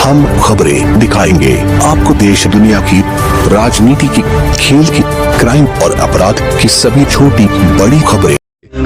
हम खबरें दिखाएंगे आपको देश दुनिया की, राजनीति की, खेल की, क्राइम और अपराध की सभी छोटी बड़ी खबरें।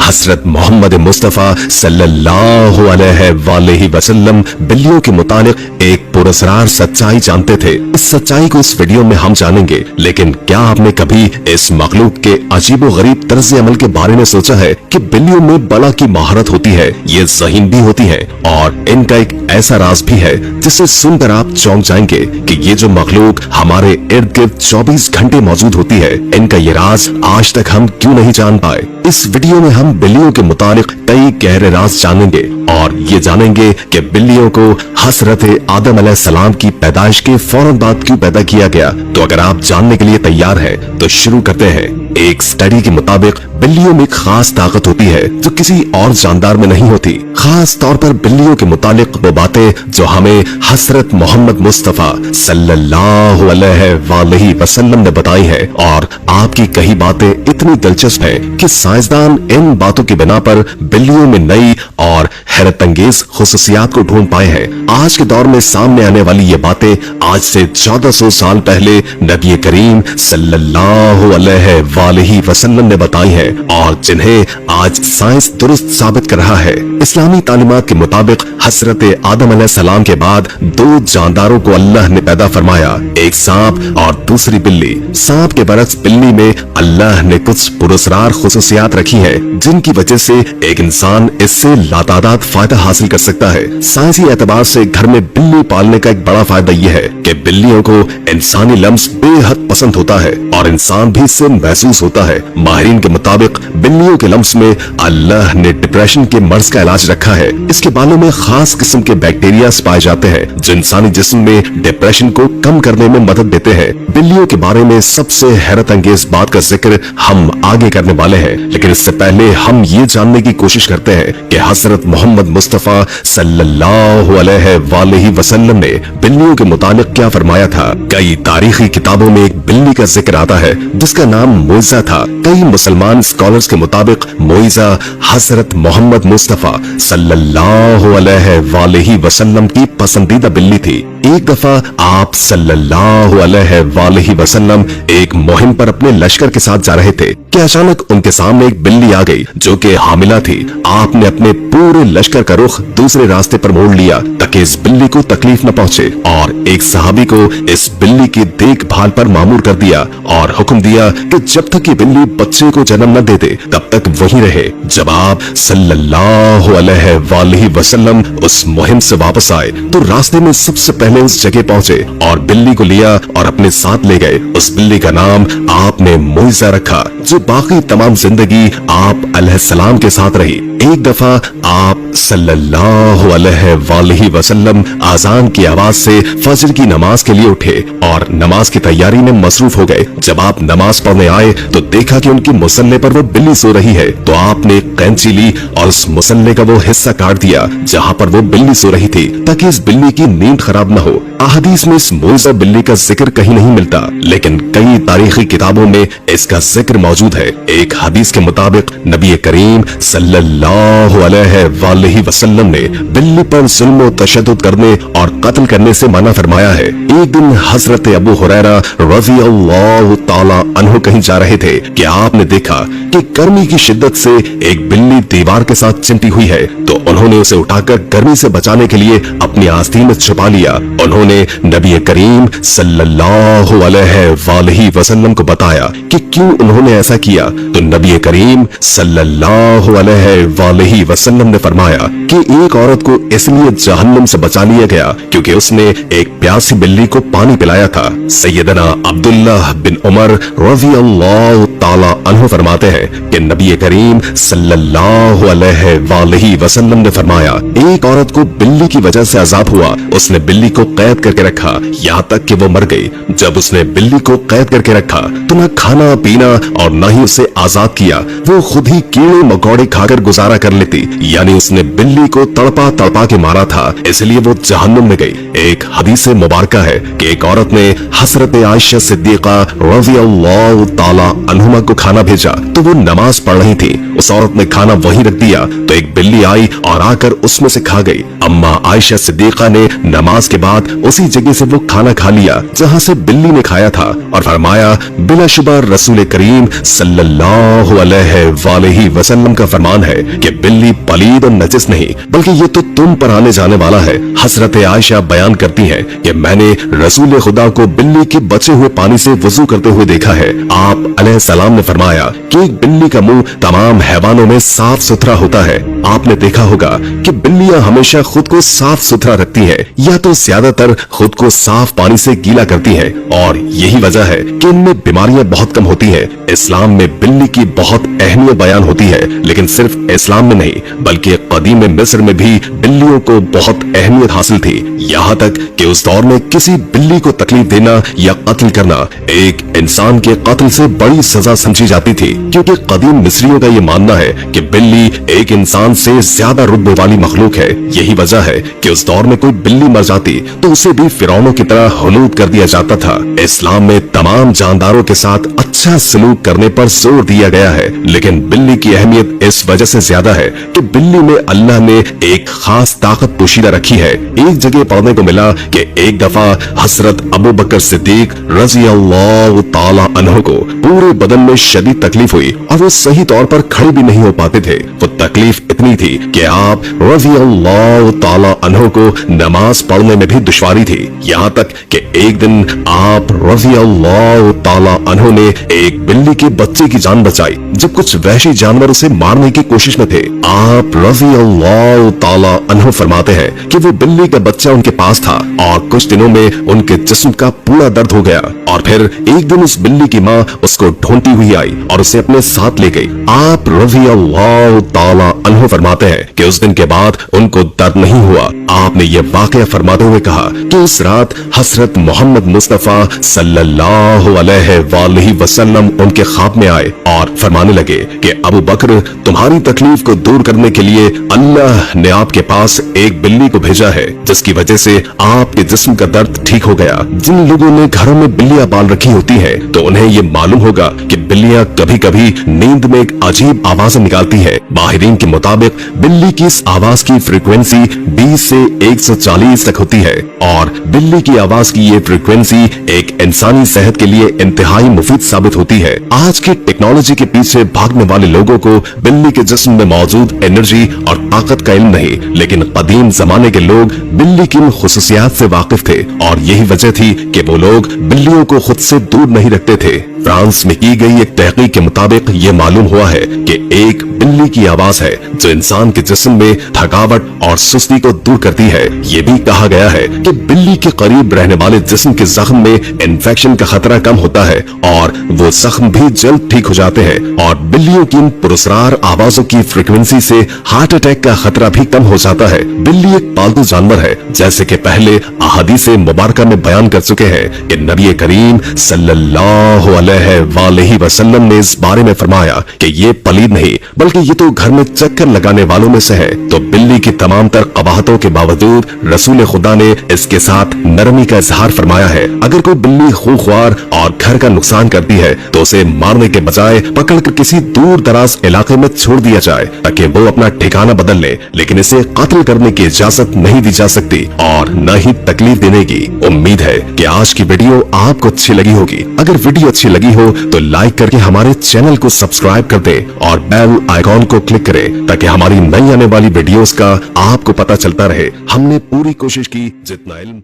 हजरत मोहम्मद मुस्तफ़ा सल्लल्लाहु अलैहि वसल्लम बिल्लियों के मुतालिक एक पुरस्कार सच्चाई जानते थे। इस सच्चाई को इस वीडियो में हम जानेंगे। लेकिन क्या आपने कभी इस मखलूक के अजीबो गरीब तर्ज अमल के बारे में सोचा है कि बिल्लियों में बला की महारत होती है, ये ज़हीन भी होती है और इनका एक ऐसा राज भी है जिसे सुनकर आप चौंक जाएंगे कि ये जो मखलूक हमारे इर्द गिर्द 24 घंटे मौजूद होती है, इनका ये राज आज तक हम क्यों नहीं जान पाए। इस वीडियो में हम बिल्लियों के मुतालिक कई गहरे राज जानेंगे और ये जानेंगे कि बिल्लियों को हजरत आदम अलैहिस्सलाम की पैदाइश के फौरन बाद क्यों पैदा किया गया। तो अगर आप जानने के लिए तैयार हैं तो शुरू करते हैं। एक स्टडी के मुताबिक बिल्लियों में खास ताकत होती है जो किसी और जानदार में नहीं होती। खास तौर पर बिल्लियों के मुतालिक वो बातें जो हमें हजरत मोहम्मद मुस्तफ़ा सल्लल्लाहु अलैहि वसल्लम ने बताई है, और आपकी कही बातें इतनी दिलचस्प है कि साइंसदान इन बातों की बिना पर बिल्लियों में नई और हैरत अंगेज खुसूसियात को ढूंढ पाए हैं। आज के दौर में सामने आने वाली ये बातें आज से 1400 साल पहले नबी करीम सल्लल्लाहु अलैहि वसल्लम ने बताई है और जिन्हें आज साइंस दुरुस्त साबित कर रहा है। इस्लामी तालीमात के मुताबिक हजरत आदम अलैहिस्सलाम के बाद दो जानदारों को अल्लाह ने पैदा फरमाया, एक सांप और दूसरी बिल्ली। सांप के बरक्स बिल्ली में अल्लाह ने कुछ पुरस्कार खुसूसियात रखी है जिनकी वजह से एक इंसान इससे लातादाद फायदा हासिल कर सकता है। साइंसी एतबार से घर में बिल्ली पालने का एक बड़ा फायदा यह है कि बिल्लियों को इंसानी लम्स बेहद पसंद होता है और इंसान भी इससे महसूस होता है। माहिरीन के मुताबिक बिल्लियों के लम्स में अल्लाह ने डिप्रेशन के मर्ज का इलाज रखा है। इसके बालों में खास किस्म के बैक्टीरिया पाए जाते हैं जो इंसानी जिस्म में डिप्रेशन को कम करने में मदद देते हैं। बिल्लियों के बारे में सबसे हैरत अंगेज बात का जिक्र हम आगे करने वाले हैं, लेकिन इससे पहले हम ये जानने की कोशिश करते हैं कि हजरत मोहम्मद मुस्तफ़ा सल्लल्लाहु अलैहि वसल्लम ने बिल्लियों के मुतालिक क्या फरमाया था। कई तारीखी किताबों में एक बिल्ली का जिक्र आता है जिसका नाम मोइजा था। कई मुसलमान स्कॉलर्स के मुताबिक मोइजा हजरत मोहम्मद मुस्तफ़ा सल्लल्लाहु अलैहि वसल्लम की पसंदीदा बिल्ली थी। एक दफा आप सल्लल्लाहु अलैहि वसल्लम एक मुहिम पर अपने लश्कर के साथ जा रहे थे कि अचानक उनके सामने एक बिल्ली आ गई जो कि हामिला थी। आपने अपने पूरे लश्कर का रुख दूसरे रास्ते पर मोड़ लिया ताकि इस बिल्ली को तकलीफ न पहुंचे और एक सहाबी को इस बिल्ली की देखभाल पर मामूर कर दिया और हुक्म दिया कि जब तक ये बिल्ली बच्चे को जन्म न दे दे तब तक वहीं रहे। जब आप सल्लल्लाहु अलैहि वसल्लम उस मुहिम से वापस आए तो रास्ते में सबसे पहले उस जगह पहुंचे और बिल्ली को लिया और अपने साथ ले गए। उस बिल्ली का नाम आपने मोइजा रखा जो बाकी तमाम जिंदगी आप अलैहिस्सलाम के साथ रही। एक दफा आप सल्लल्लाहु अलैहि वसल्लम आजान की आवाज से फजर की नमाज के लिए उठे और नमाज की तैयारी में मसरूफ हो गए। जब आप नमाज पढ़ने आए तो देखा कि उनकी मुसल्ले पर वो बिल्ली सो रही है, तो आपने कैंची ली और उस मुसल्ले का वो हिस्सा काट दिया जहाँ पर वो बिल्ली सो रही थी ताकि इस बिल्ली की नींद खराब न हो। अहादीस में इस मोइजा बिल्ली का जिक्र कहीं नहीं मिलता, लेकिन कई तारीखी किताबों में इसका जिक्र मौजूद है। एक हदीस के मुताबिक नबी करीम सल्लल्लाहु अलैहि वसल्लम ने बिल्ली पर जुल्म और तशद्दुद करने और कत्ल करने से मना फरमाया है। एक दिन हजरत अबू हुरैरा रज़ियल्लाहु ताला अन्हु कहीं जा रहे थे कि आपने देखा कि गर्मी की शिद्दत से एक बिल्ली दीवार के साथ चिमटी हुई है, तो उन्होंने उसे उठाकर गर्मी से बचाने के लिए अपनी आस्तीन में छुपा लिया। उन्होंने नबी करीम सल्लल्लाहु अलैहि वसल्लम को बताया कि क्यों उन्होंने ऐसा किया, तो नबी करीम सल्लल्लाहु अलैहि वसल्लम ने फरमाया कि एक औरत को इसलिए जहन्नम से बचा लिया गया क्योंकि उसने एक प्यासी बिल्ली को पानी पिलाया था। सैयदना अब्दुल्लाह बिन उमर रज़ियल्लाहु ताला अन्हु फरमाते हैं कि नबी करीम सल्लल्लाहु अलैहि वसल्लम ने फरमाया, एक औरत को बिल्ली की वजह से अजाब हुआ, उसने बिल्ली को कैद करके रखा यहाँ तक कि वो मर गई। जब उसने बिल्ली को कैद करके रखा तो न खाना पीना और न ही उसे आजाद किया, वो खुद ही कीड़े मकोड़े खाकर गुजारा कर लेती, यानी उसने बिल्ली को तड़पा तड़पा के मारा था, इसलिए वो जहन्नुम में गई। एक हदीस मुबारका है कि एक औरत ने हजरत आयशा सिद्दीका रज़ियल्लाहु ताला अन्हुमा को खाना भेजा तो वो नमाज पढ़ रही थी। उस औरत ने खाना वहीं रख दिया तो एक बिल्ली आई और आकर उसमें से खा गई। अम्मा आयशा सिद्दीका ने नमाज के बाद उसी जगह से वो खाना खा लिया जहाँ से बिल्ली ने खाया था और फरमाया, बिलाशुबा रसूल करीम सल्लल्लाहु अलैहि वसल्लम का फरमान है कि बिल्ली पलीद और नजिस नहीं बल्कि ये तो तुम पर आने जाने वाला है। हजरत आयशा बयान करती हैं कि मैंने रसूल खुदा को बिल्ली के बचे हुए पानी से वजू करते हुए देखा है। आप अलैहिस्सलाम ने फरमाया कि एक बिल्ली का मुंह तमाम हैवानों में साफ सुथरा होता है। आपने देखा होगा कि बिल्लियां हमेशा खुद को साफ सुथरा रखती हैं या तो ज्यादातर खुद को साफ पानी से गीला करती हैं और यही वजह है कि इनमें बीमारियां बहुत कम होती हैं। इस्लाम में बिल्ली की बहुत अहमियत बयान होती है, लेकिन सिर्फ इस्लाम में नहीं बल्कि कदीम मिस्र में भी बिल्लियों को बहुत अहमियत हासिल थी। यहाँ तक कि उस दौर में किसी बिल्ली को तकलीफ देना या कत्ल करना एक इंसान के कत्ल से बड़ी सजा समझी जाती थी, क्योंकि कदीम मिस्रियों का ये मानना है कि बिल्ली एक इंसान से ज्यादा रुतबे वाली मखलूक है। यही वजह है कि उस दौर में कोई बिल्ली मर जाती तो उसे भी फिरौनों की तरह हलूद कर दिया जाता था। इस्लाम में तमाम जानदारों के साथ अच्छा सलूक करने पर जोर दिया गया है, लेकिन बिल्ली की अहमियत इस वजह से ज्यादा है कि बिल्ली में अल्लाह ने एक खास ताकत पोशीदा रखी है। एक जगह पढ़ने को मिला कि एक दफा हजरत अबू बकर सिद्दीक रज़ी अल्लाह ताला अन्हु को पूरे बदन में शदीद तकलीफ हुई और वो सही तौर पर खड़े भी नहीं हो पाते थे। वो तकलीफ इतनी थी कि आप रज़ी अल्लाह ताला अन्हु को नमाज पढ़ने में भी दुश्वारी थी। यहाँ तक कि एक दिन आप रज़ी अल्लाह ताला अन्हु ने एक बिल्ली के बच्चे की जान बचाई जब कुछ वहशी जानवर उसे मारने की कोशिश में थे। आप रज़ी अल्लाह ताला अन्हु फरमाते हैं कि वो बिल्ली का बच्चा उनके पास था और कुछ दिनों में उनके जिस्म का पूरा दर्द हो गया और फिर एक दिन उस बिल्ली की माँ उसको ढूंढती हुई आई और उसे अपने साथ ले गई। आप रज़ी अल्लाह ताला अन्हु फरमाते हैं कि उस दिन के बाद उनको दर्द नहीं हुआ। आपने ये वाकया फरमाते हुए कहा कि उस रात हजरत मोहम्मद मुस्तफा सल्लल्लाहु अलैहि वसल्लम उनके ख्वाब में आए और फरमाने लगे कि अबू बकर, तुम्हारी तकलीफ को दूर करने के लिए अल्लाह ने आपके पास एक बिल्ली को भेजा है जिसकी वजह से आपके जिस्म का दर्द ठीक हो गया। जिन लोगों ने घरों में बिल्लियां पाल रखी होती हैं तो उन्हें ये मालूम होगा कि बिल्लियां कभी कभी नींद में एक अजीब आवाज निकालती है। माहिरीन के मुताबिक बिल्ली की इस आवाज की फ्रीक्वेंसी 20 से 140 तक होती है और बिल्ली की आवाज की ये फ्रीक्वेंसी एक इंसानी सेहत के लिए इंतहाई मुफीद साबित होती है। आज की टेक्नोलॉजी के पीछे भागने वाले लोगों को बिल्ली के जिस्म में मौजूद एनर्जी और ताकत का इल्म नहीं, लेकिन कदीम जमाने के लोग बिल्ली की खुसूसियात से वाकिफ थे और यही वजह थी कि वो लोग बिल्लियों को खुद से दूर नहीं रखते थे। फ्रांस में की गई एक तहकीक के मुताबिक ये मालूम हुआ है कि एक बिल्ली की आवाज है जो इंसान के जिस्म में थकावट और सुस्ती को दूर करती है। ये भी कहा गया है कि बिल्ली के करीब रहने वाले जिस्म के जख्म में इन्फेक्शन का खतरा कम होता है और वो जख्म भी जल्द ठीक हो जाते हैं और बिल्लियों की इन पुरस्कार आवाजों की फ्रीक्वेंसी से हार्ट अटैक का खतरा भी कम हो जाता है। बिल्ली एक पालतू जानवर है, जैसे कि पहले अहादीस मुबारका में बयान कर चुके हैं कि नबी करीम सल्लल्लाहु अलैहि वसल्लम ने इस बारे में फरमाया कि ये पलीद नहीं बल्कि ये तो घर में चक्कर लगाने वालों में से है। तो बिल्ली की तमाम तर कबाहतों के बावजूद रसूल खुदा ने इसके साथ नरमी का इजहार फरमाया है। अगर कोई बिल्ली खूंखार और घर का नुकसान करती है तो उसे मारने के बजाय पकड़कर किसी दूर दराज इलाके में छोड़ दिया जाए ताकि वो अपना ठिकाना बदल ले, लेकिन इसे कत्ल करने की इजाजत नहीं दी जा सकती और न ही तकलीफ देने की। उम्मीद है कि आज की वीडियो आपको अच्छी लगी होगी। अगर वीडियो अच्छी लगी हो तो लाइक करके हमारे चैनल को सब्सक्राइब कर दें और बेल आइकॉन को क्लिक करें ताकि हमारी नई आने वाली वीडियोस का आपको पता चलता रहे। हमने पूरी कोशिश की जितना इल्म।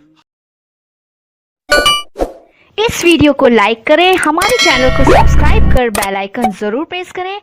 इस वीडियो को लाइक करें, हमारे चैनल को सब्सक्राइब कर बेल आइकन जरूर प्रेस करें